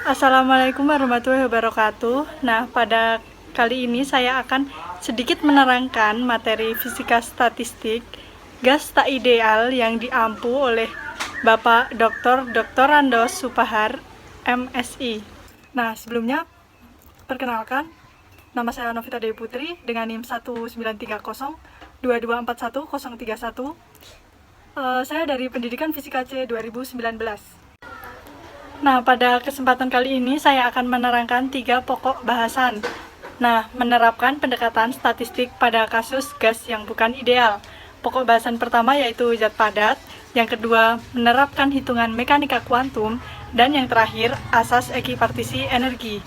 Assalamualaikum warahmatullahi wabarakatuh. Nah, pada kali ini saya akan sedikit menerangkan materi fisika statistik gas tak ideal yang diampu oleh Bapak Dr. Randos Supahar, MSI. Nah, sebelumnya perkenalkan, nama saya Novita Dewi Putri dengan NIM 19302241031. Saya dari Pendidikan Fisika C 2019. Nah, pada kesempatan kali ini saya akan menerangkan 3 pokok bahasan. Nah, menerapkan pendekatan statistik pada kasus gas yang bukan ideal. Pokok bahasan pertama yaitu zat padat, yang kedua menerapkan hitungan mekanika kuantum, dan yang terakhir asas ekipartisi energi.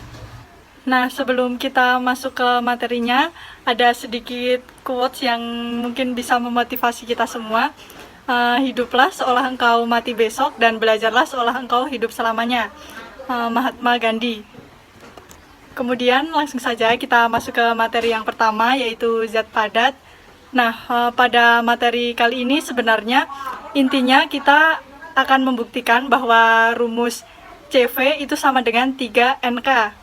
Nah, sebelum kita masuk ke materinya, ada sedikit quotes yang mungkin bisa memotivasi kita semua. Hiduplah seolah engkau mati besok dan belajarlah seolah engkau hidup selamanya. Mahatma Gandhi. Kemudian langsung saja kita masuk ke materi yang pertama yaitu zat padat. Nah, pada materi kali ini sebenarnya intinya kita akan membuktikan bahwa rumus CV itu sama dengan 3NK.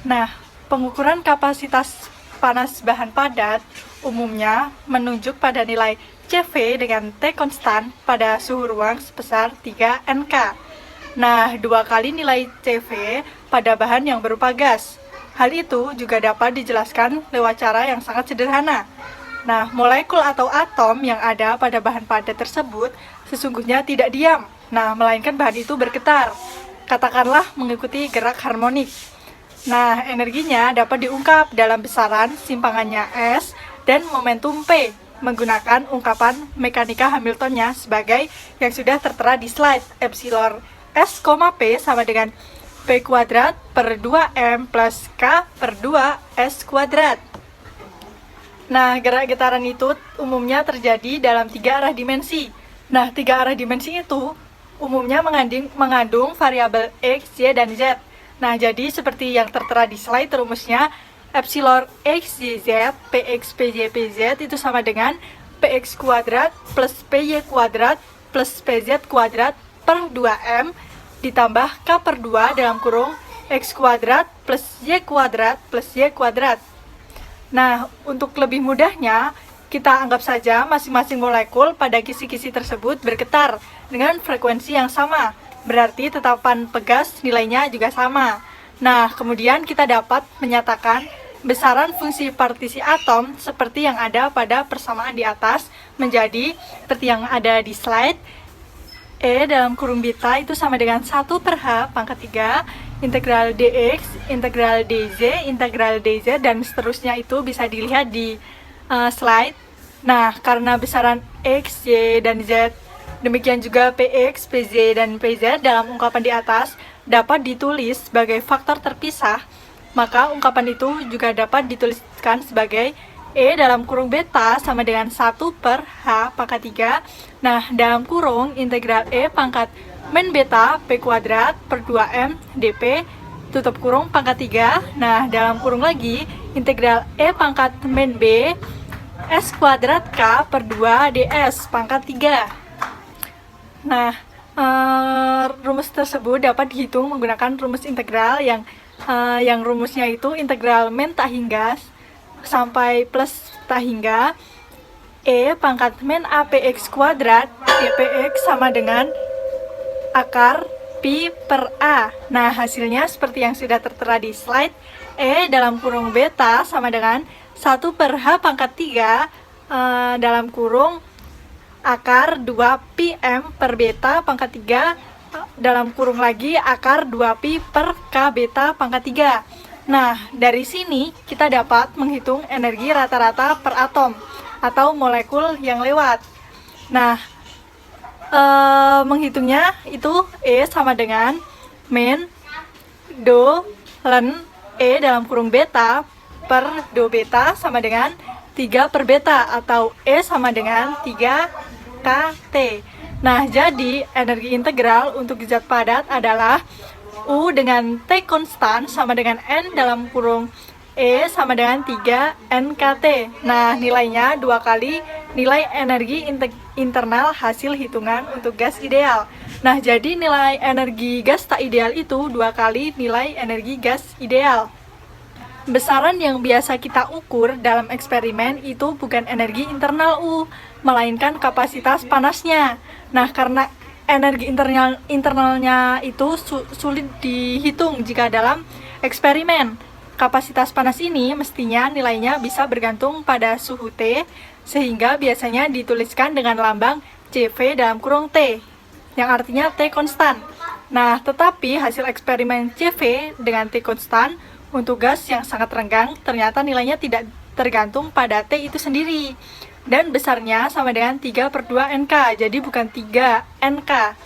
Nah, pengukuran kapasitas panas bahan padat umumnya menunjuk pada nilai CV dengan T konstan pada suhu ruang sebesar 3 NK. Nah, 2 kali nilai CV pada bahan yang berupa gas. Hal itu juga dapat dijelaskan lewat cara yang sangat sederhana. Nah, molekul atau atom yang ada pada bahan padat tersebut sesungguhnya tidak diam. Nah, melainkan bahan itu bergetar. Katakanlah mengikuti gerak harmonik. Nah, energinya dapat diungkap dalam besaran simpangannya S dan momentum P menggunakan ungkapan mekanika Hamiltonnya sebagai yang sudah tertera di slide. Epsilon S, P sama dengan P kuadrat per 2M plus K per 2 S kuadrat. Nah, gerak getaran itu umumnya terjadi dalam 3 arah dimensi. Nah, 3 arah dimensi itu umumnya mengandung variabel X, Y, dan Z. Nah, jadi seperti yang tertera di slide rumusnya, epsilon X, Y, Z, Px, Py, Pz itu sama dengan Px kuadrat plus Py kuadrat plus Pz kuadrat per 2M ditambah K per 2 dalam kurung X kuadrat plus Y kuadrat plus Y kuadrat. Nah, untuk lebih mudahnya, kita anggap saja masing-masing molekul pada kisi-kisi tersebut bergetar dengan frekuensi yang sama. Berarti tetapan pegas nilainya juga sama. Nah, kemudian kita dapat menyatakan besaran fungsi partisi atom seperti yang ada pada persamaan di atas menjadi seperti yang ada di slide. E dalam kurung beta itu sama dengan 1 per H pangkat 3 integral dx, integral dz, integral dz, dan seterusnya itu bisa dilihat di slide. Nah, karena besaran X, Y, dan Z, demikian juga Px, Pz, dan Pz dalam ungkapan di atas dapat ditulis sebagai faktor terpisah, maka ungkapan itu juga dapat dituliskan sebagai E dalam kurung beta sama dengan 1 per H pangkat 3. Nah, dalam kurung integral E pangkat min beta P kuadrat per 2M dP tutup kurung pangkat 3. Nah, dalam kurung lagi integral E pangkat min B S kuadrat K per 2 DS pangkat 3. Nah, rumus tersebut dapat dihitung menggunakan rumus integral yang rumusnya itu integral min tak hingga sampai plus tak hingga E pangkat min APX kuadrat dPx sama dengan akar pi per A. Nah, hasilnya seperti yang sudah tertera di slide. E dalam kurung beta sama dengan 1 per H pangkat 3 dalam kurung akar 2 pi M per beta pangkat 3 dalam kurung lagi akar 2 pi per K beta pangkat 3. Nah, dari sini kita dapat menghitung energi rata-rata per atom atau molekul yang lewat. Nah, menghitungnya itu E sama dengan min do len E dalam kurung beta per do beta sama dengan 3 per beta atau E sama dengan 3 KT. Nah, jadi energi integral untuk zat padat adalah U dengan T konstan sama dengan N dalam kurung E sama dengan 3 NKT. Nah, nilainya 2 kali nilai energi internal hasil hitungan untuk gas ideal. Nah, jadi nilai energi gas tak ideal itu 2 kali nilai energi gas ideal. Besaran yang biasa kita ukur dalam eksperimen itu bukan energi internal U, melainkan kapasitas panasnya. Nah, karena energi internalnya itu sulit dihitung jika dalam eksperimen. Kapasitas panas ini mestinya nilainya bisa bergantung pada suhu T, sehingga biasanya dituliskan dengan lambang CV dalam kurung T, yang artinya T konstan. Nah, tetapi hasil eksperimen CV dengan T konstan untuk gas yang sangat renggang ternyata nilainya tidak tergantung pada T itu sendiri, dan besarnya sama dengan 3/2 NK, jadi bukan 3 NK.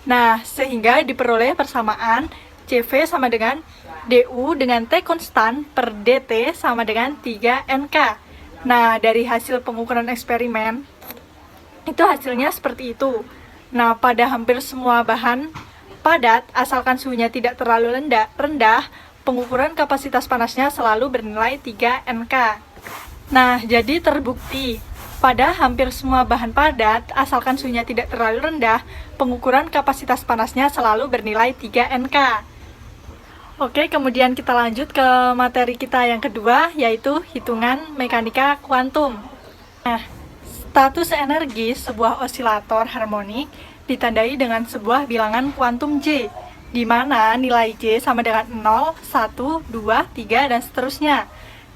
Nah, sehingga diperoleh persamaan CV sama dengan DU dengan T konstan per DT sama dengan 3 NK. Nah, dari hasil pengukuran eksperimen, itu hasilnya seperti itu. Nah, pada hampir semua bahan padat, asalkan suhunya tidak terlalu rendah, pengukuran kapasitas panasnya selalu bernilai 3 NK. Nah, jadi terbukti, pada hampir semua bahan padat, asalkan suhunya tidak terlalu rendah, pengukuran kapasitas panasnya selalu bernilai 3 NK. Oke, kemudian kita lanjut ke materi kita yang kedua, yaitu hitungan mekanika kuantum. Nah, status energi sebuah osilator harmonik ditandai dengan sebuah bilangan kuantum J, di mana nilai J sama dengan 0, 1, 2, 3, dan seterusnya.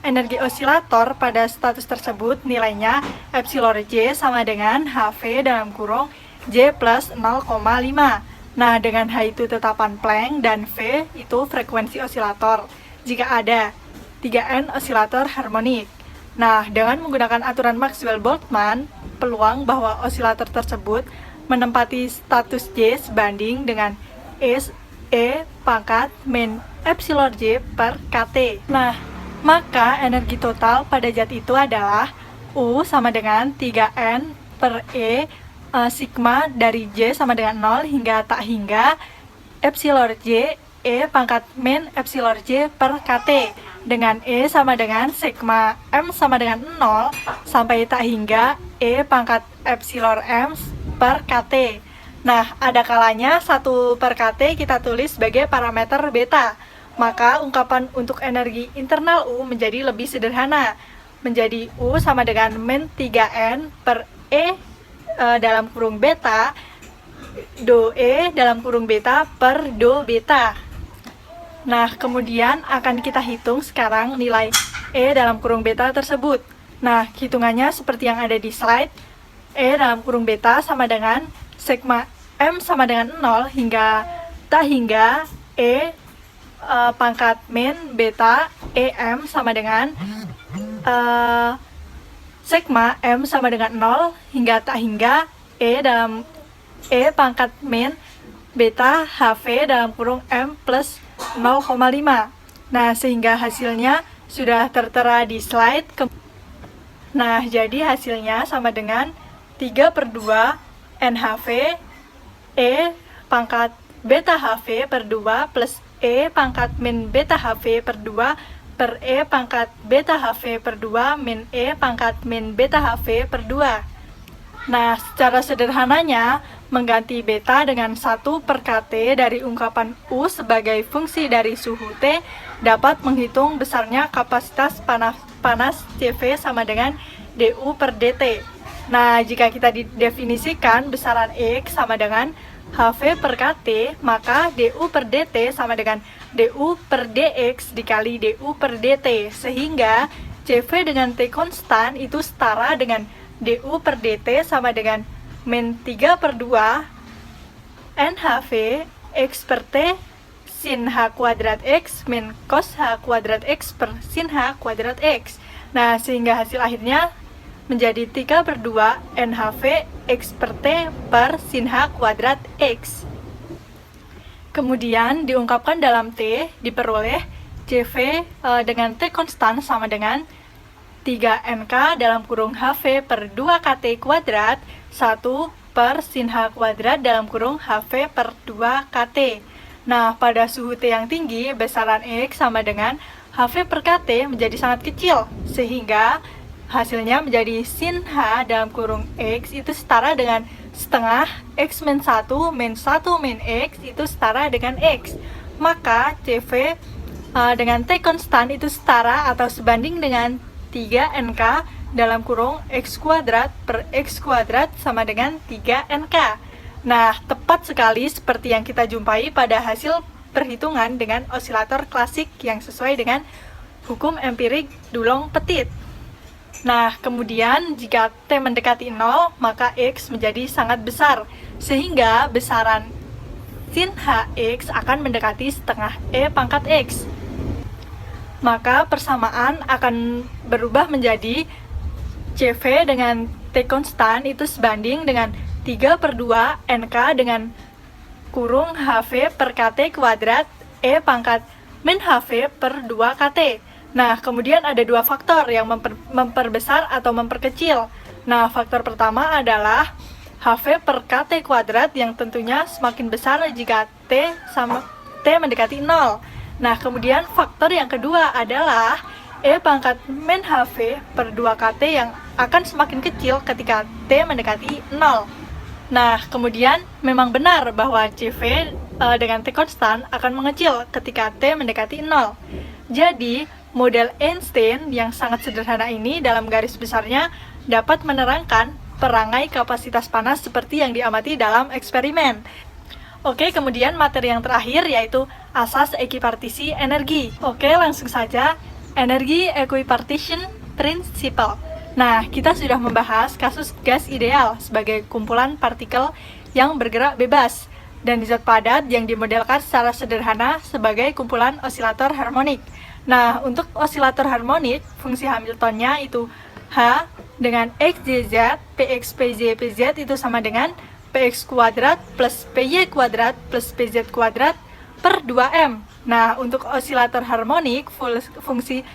Energi osilator pada status tersebut nilainya epsilon J sama dengan HV dalam kurung J plus 0,5. Nah, dengan H itu tetapan Planck dan V itu frekuensi osilator jika ada 3N osilator harmonik. Nah, dengan menggunakan aturan Maxwell-Boltzmann, peluang bahwa osilator tersebut menempati status J sebanding dengan E pangkat min epsilon J per KT. Nah, maka energi total pada zat itu adalah U sama dengan 3N per sigma dari J sama dengan 0 hingga tak hingga epsilon J E pangkat min epsilon J per KT, dengan E sama dengan sigma M sama dengan 0 sampai tak hingga E pangkat epsilon M per KT. Nah, ada kalanya 1 per KT kita tulis sebagai parameter beta, maka ungkapan untuk energi internal U menjadi lebih sederhana, menjadi U sama dengan min 3N per E dalam kurung beta, do E dalam kurung beta per do beta. Nah, kemudian akan kita hitung sekarang nilai E dalam kurung beta tersebut. Nah, hitungannya seperti yang ada di slide. E dalam kurung beta sama dengan sigma M sama dengan 0 hingga tak hingga E pangkat min beta EM sama dengan sigma M sama dengan 0 hingga tak hingga E pangkat min beta HV dalam kurung M plus 0,5. Nah, sehingga hasilnya sudah tertera di slide. Nah, jadi hasilnya sama dengan 3/2 NHV E pangkat beta HV per 2 plus E pangkat min beta HV per 2 per E pangkat beta HV per 2 min E pangkat min beta HV per 2. Nah, secara sederhananya, mengganti beta dengan 1 per KT dari ungkapan U sebagai fungsi dari suhu T dapat menghitung besarnya kapasitas panas CV sama dengan DU per DT. Nah, jika kita didefinisikan besaran X sama dengan HV per KT, maka DU per DT sama dengan DU per DX dikali DU per DT, sehingga CV dengan T konstan itu setara dengan DU per DT sama dengan min 3/2 NHV X per T sin H kuadrat X min cos H kuadrat X per sin H kuadrat X. Nah, sehingga hasil akhirnya menjadi 3/2 NHV X per T per sin H kuadrat X. Kemudian diungkapkan dalam T, diperoleh CV dengan T konstan sama dengan 3NK dalam kurung HV per 2KT kuadrat 1 per sin H kuadrat dalam kurung HV per 2KT. Nah, pada suhu T yang tinggi, besaran X sama dengan HV per KT menjadi sangat kecil, sehingga hasilnya menjadi sin H dalam kurung X itu setara dengan setengah X min 1 min 1 min X itu setara dengan X. Maka CV dengan T konstan itu setara atau sebanding dengan 3NK dalam kurung X kuadrat per X kuadrat sama dengan 3NK. Nah, tepat sekali seperti yang kita jumpai pada hasil perhitungan dengan osilator klasik yang sesuai dengan hukum empirik Dulong-Petit. Nah, kemudian jika T mendekati 0, maka X menjadi sangat besar, sehingga besaran sin Hx akan mendekati setengah E pangkat X. Maka persamaan akan berubah menjadi CV dengan T konstan itu sebanding dengan 3/2 NK dengan kurung HV per KT kuadrat E pangkat min HV per 2 KT. Nah, kemudian ada dua faktor yang memperbesar atau memperkecil. Nah, faktor pertama adalah HV per KT kuadrat yang tentunya semakin besar jika T mendekati 0. Nah, kemudian faktor yang kedua adalah E pangkat min HV per 2 KT yang akan semakin kecil ketika T mendekati 0. Nah, kemudian memang benar bahwa CV dengan T konstan akan mengecil ketika T mendekati 0. Jadi, model Einstein yang sangat sederhana ini dalam garis besarnya dapat menerangkan perangai kapasitas panas seperti yang diamati dalam eksperimen. Oke, kemudian materi yang terakhir yaitu asas equipartisi energi. Oke, langsung saja. Energi equipartition principle. Nah, kita sudah membahas kasus gas ideal sebagai kumpulan partikel yang bergerak bebas dan zat padat yang dimodelkan secara sederhana sebagai kumpulan osilator harmonik. Nah, untuk osilator harmonik, fungsi Hamiltonnya itu H dengan XYZ, PX, PY, PZ itu sama dengan PX kuadrat plus PY kuadrat plus PZ kuadrat per 2M. Nah, untuk osilator harmonik, fungsi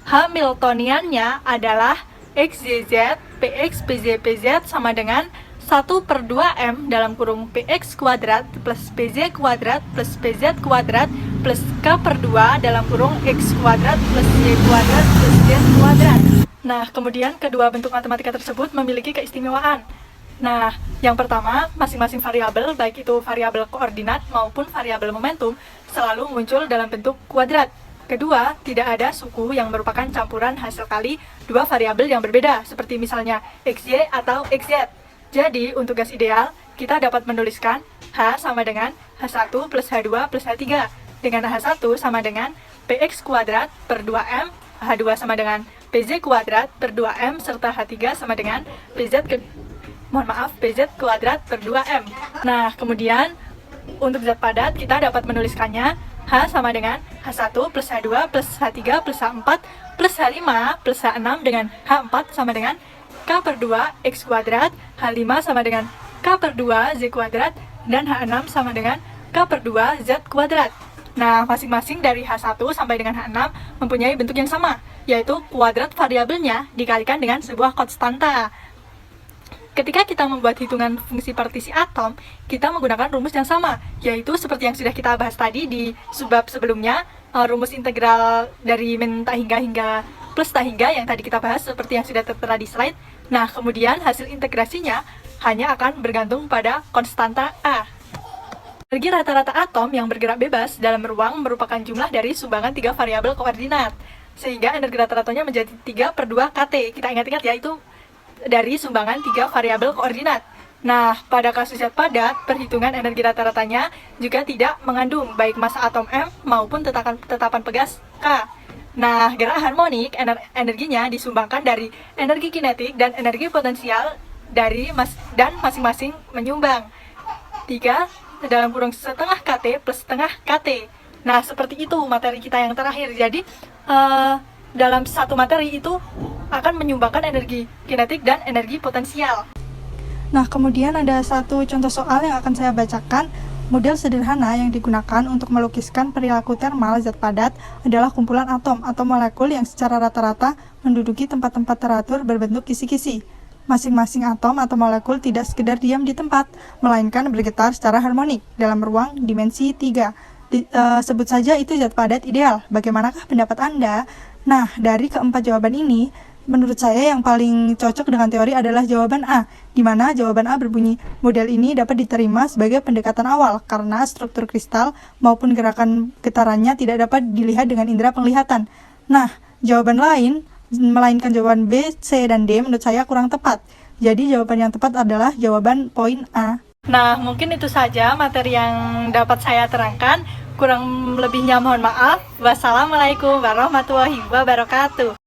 Hamiltoniannya adalah XYZ, PX, PY, PZ sama dengan 1/2M dalam kurung PX kuadrat plus PZ kuadrat plus PZ kuadrat plus K/2 dalam kurung X kuadrat plus Y kuadrat plus Z kuadrat. Nah, kemudian kedua bentuk matematika tersebut memiliki keistimewaan. Nah, yang pertama, masing-masing variabel, baik itu variabel koordinat maupun variabel momentum, selalu muncul dalam bentuk kuadrat. Kedua, tidak ada suku yang merupakan campuran hasil kali dua variabel yang berbeda, seperti misalnya XY atau XZ. Jadi, untuk gas ideal, kita dapat menuliskan H sama dengan H1 plus H2 plus H3, dengan H1 sama dengan PX kuadrat per 2M, H2 sama dengan PZ kuadrat per 2M, serta H3 sama dengan PZ kuadrat per 2M. Nah, kemudian untuk zat padat kita dapat menuliskannya H sama dengan H1 plus H2 plus H3 plus H4 plus H5 plus H6 dengan H4 sama dengan K/2 X kuadrat, H5 sama dengan K/2 Z kuadrat, dan H6 sama dengan K/2 Z kuadrat. Nah, masing-masing dari H1 sampai dengan H6 mempunyai bentuk yang sama, yaitu kuadrat variabelnya dikalikan dengan sebuah konstanta. Ketika kita membuat hitungan fungsi partisi atom, kita menggunakan rumus yang sama, yaitu seperti yang sudah kita bahas tadi di subbab sebelumnya, rumus integral dari min tak hingga plus tak hingga yang tadi kita bahas seperti yang sudah tertera di slide. Nah, kemudian hasil integrasinya hanya akan bergantung pada konstanta A. Energi rata-rata atom yang bergerak bebas dalam ruang merupakan jumlah dari sumbangan 3 variabel koordinat, sehingga energi rata-ratanya menjadi 3/2 kT. Kita ingat-ingat ya, itu dari sumbangan 3 variabel koordinat. Nah, pada kasus zat padat, perhitungan energi rata-ratanya juga tidak mengandung baik massa atom M maupun tetapan pegas K. Nah, gerak harmonik energinya disumbangkan dari energi kinetik dan energi potensial dan masing-masing menyumbang 3 dalam kurung setengah KT plus setengah KT. Nah, seperti itu materi kita yang terakhir. Jadi, dalam satu materi itu akan menyumbangkan energi kinetik dan energi potensial. Nah, kemudian ada satu contoh soal yang akan saya bacakan. Model sederhana yang digunakan untuk melukiskan perilaku termal zat padat adalah kumpulan atom atau molekul yang secara rata-rata menduduki tempat-tempat teratur berbentuk kisi-kisi. Masing-masing atom atau molekul tidak sekedar diam di tempat, melainkan bergetar secara harmonik dalam ruang dimensi 3. Sebut saja itu zat padat ideal. Bagaimanakah pendapat Anda? Nah, dari keempat jawaban ini, Menurut saya yang paling cocok dengan teori adalah jawaban A, di mana jawaban A berbunyi, model ini dapat diterima sebagai pendekatan awal karena struktur kristal maupun gerakan getarannya tidak dapat dilihat dengan indera penglihatan. Nah, jawaban lain, melainkan jawaban B, C, dan D menurut saya kurang tepat. Jadi jawaban yang tepat adalah jawaban poin A. Nah, mungkin itu saja materi yang dapat saya terangkan. Kurang lebihnya mohon maaf. Wassalamualaikum warahmatullahi wabarakatuh.